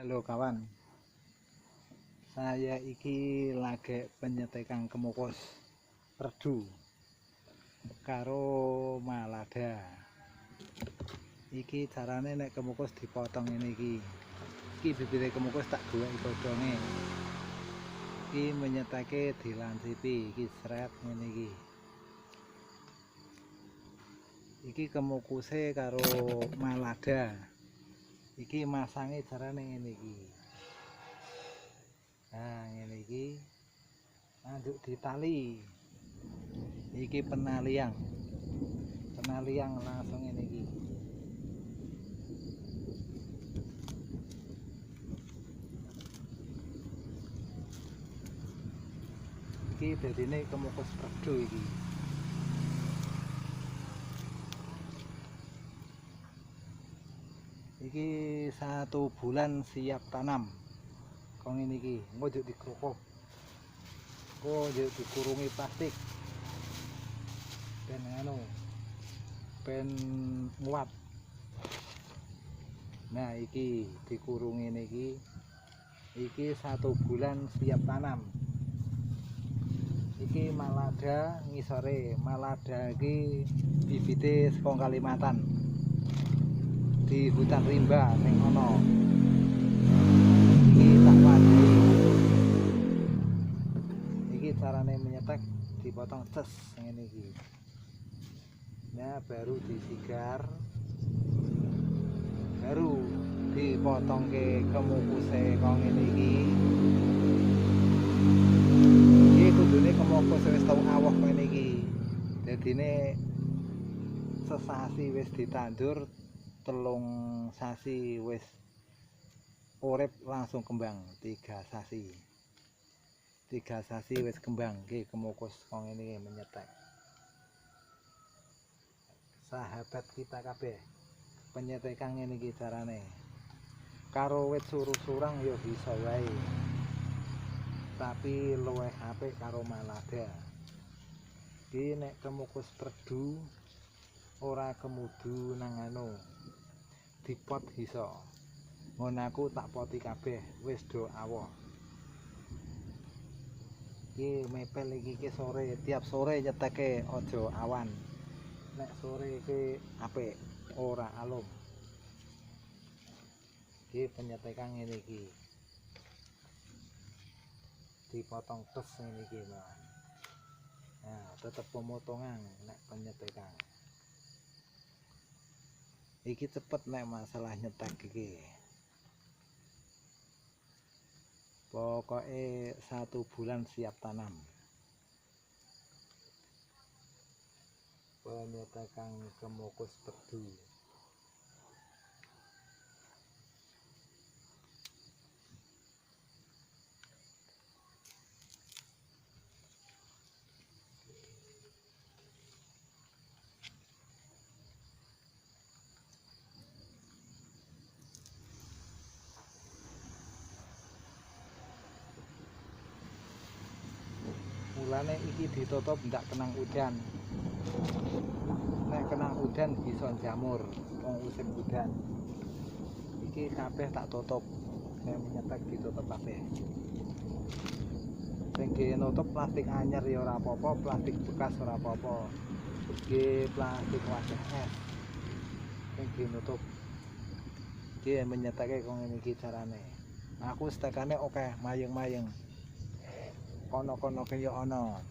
Halo kawan, saya iki lagi penyetekan kemukus redu karo malada. Iki carane nek kemukus dipotong ini iki. Iki bibire kemukus tak goleki godhonge. Iki menyetake dilansipi, iki sret ngene iki. Iki kemukuse karo malada. Iki masange carane ngene iki. Nah, ngene iki anduk ditali. Iki penaliang. Penaliang langsung ngene iki. Iki dadine kemukus redu iki. Iki 1 bulan siap tanam. Kok ngene iki, engko njuk dikrukuk. Engko njuk dikurungi plastik. Ben anu. Ben nguat. Nah, iki dikurungi niki. Iki 1 bulan siap tanam. Iki malada ngisore. Malada iki bibite saka Kalimantan. Di hutan rimba ning ono. Iki tak wadai. Iki carane menyetek dipotong ces ngene iki. Nah, baru disigar. Baru dipotong ke kemukuse kok ngene iki. Iki kudune kemukus wis tau awoh ngene iki. Dadine sesasi wis ditandur, 3 sasi wis urip langsung kembang. 3 sasi. 3 sasi wis kembang iki kemukus kok ngene iki menyetek. Sahabat kita kabeh, penyetekan ngene iki carane. Karo wit surung-surang ya bisa wae. Tapi luwih apik karo malada. Iki nek kemukus redu ora kemudu nang anu. Dipot iso. Ngon aku tak poti kabeh wis do awoh. Iki mepel iki sore, tiap sore nyeteke aja awan. Nek sore iki apik, ora alum. Iki penyetekan ngene iki. Dipotong tes ngene iki, Mas. Nah, tetep pemotongan nek penyetekan. Iki cepet nek masalah nyetek iki. Pokoknya 1 bulan siap tanam. Penyetekan kemukus redu. Mulane iki ditutup ndak kenang udan. Nek kenang udan bisa jamur wong musim udan. Iki kabeh tak tutup. Nek menyetek ditutup kabeh. Sing nutup plastik anyar ya ora apa-apa, plastik bekas ora apa-apa. Iki plastik wajah es. Sing nutup. Iki menyeteke kok ngene iki carane. Aku stekane oke, mayeng-mayeng. Kono-kono kaya ana.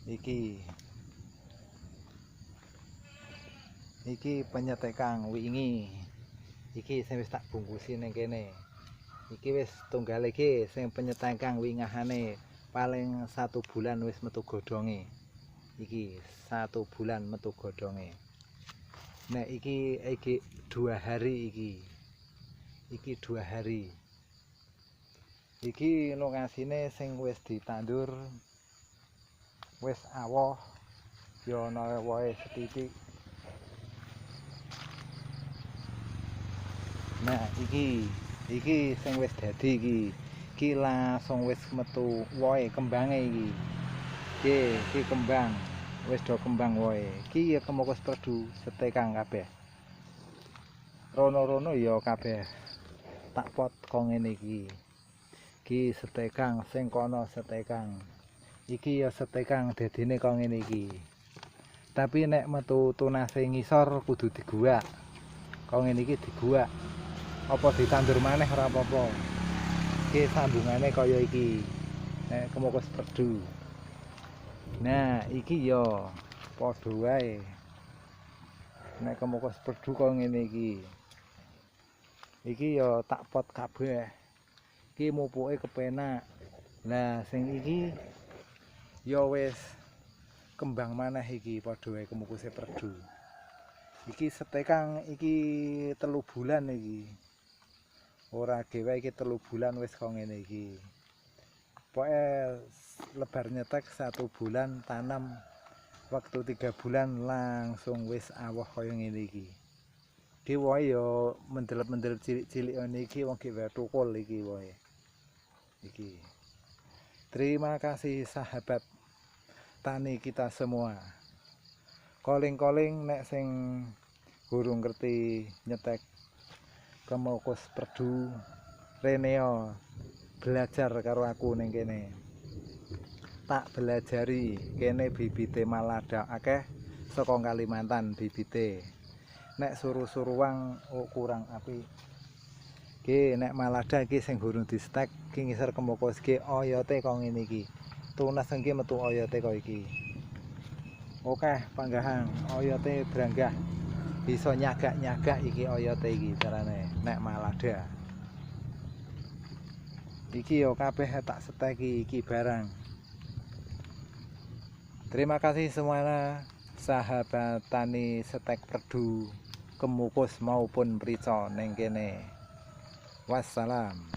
Iki penyetekan wingi. Iki sing wis tak bungkusi ning kene. Iki wis tunggal iki sing penyetekan wingahane paling 1 bulan wis metu godhonge. Iki 1 bulan metu godhonge. Nek iki 2 hari iki. Iki 2 hari. Iki lokasine sing wis ditandur wis awoh ya ana wohe setitik. Nah, iki sing wis dadi iki. Iki langsung wis metu wohe kembange iki. Iki kembang. Wis do kembang wohe. Iki ya kemukus redu setekan kabeh. Rono-rono ya kabeh tak pot kok ngene iki. Iki setekang sing kono setekang. Iki ya setekang dadine kok ngene iki. Tapi nek metu tunase ngisor kudu diguak. Kok ngene iki diguak. Apa ditandur maneh ora apa-apa. Iki sambungane kaya iki. Nek kemukus perdu. Nah, iki ya padha wae. Nek kemukus perdu kok ngene iki. Iki ya tak pot kabeh. Iki mupuke kepenak. Nah, sing iki ya wis kembang maneh iki padha wae kemukuse perdu. Iki setekang iki 3 bulan iki. Ora gewe iki 3 bulan wis kok ngene iki. Pokoke lebar nyetek 1 bulan tanam waktu 3 bulan langsung wis awoh kaya ngene iki. Iki wae ya mendel-mendel cilik-cilik ngene iki wong ki wae tukul iki wae. Iki. Terima kasih sahabat tani kita semua. Koling-koling nek sing gurung ngerti nyetek kemukus perdu reneo belajar karo aku ning kene. Tak belajari kene bibite malada akeh saka Kalimantan bibite. Nek suruh-suruwang kurang apik. Iki nek malada iki sing gurung distek iki ngisor kemukus iki oyote kok ngene iki. Tunas iki metu oyote kok iki. Oke, panggahan oyote branggah. Bisa nyagak-nyagak iki oyote iki carane nek malada. Iki yo kabeh tak seteki iki barang. Terima kasih semuanya sahabat tani setek perdu, kemukus maupun mrica ning kene. Wassalam.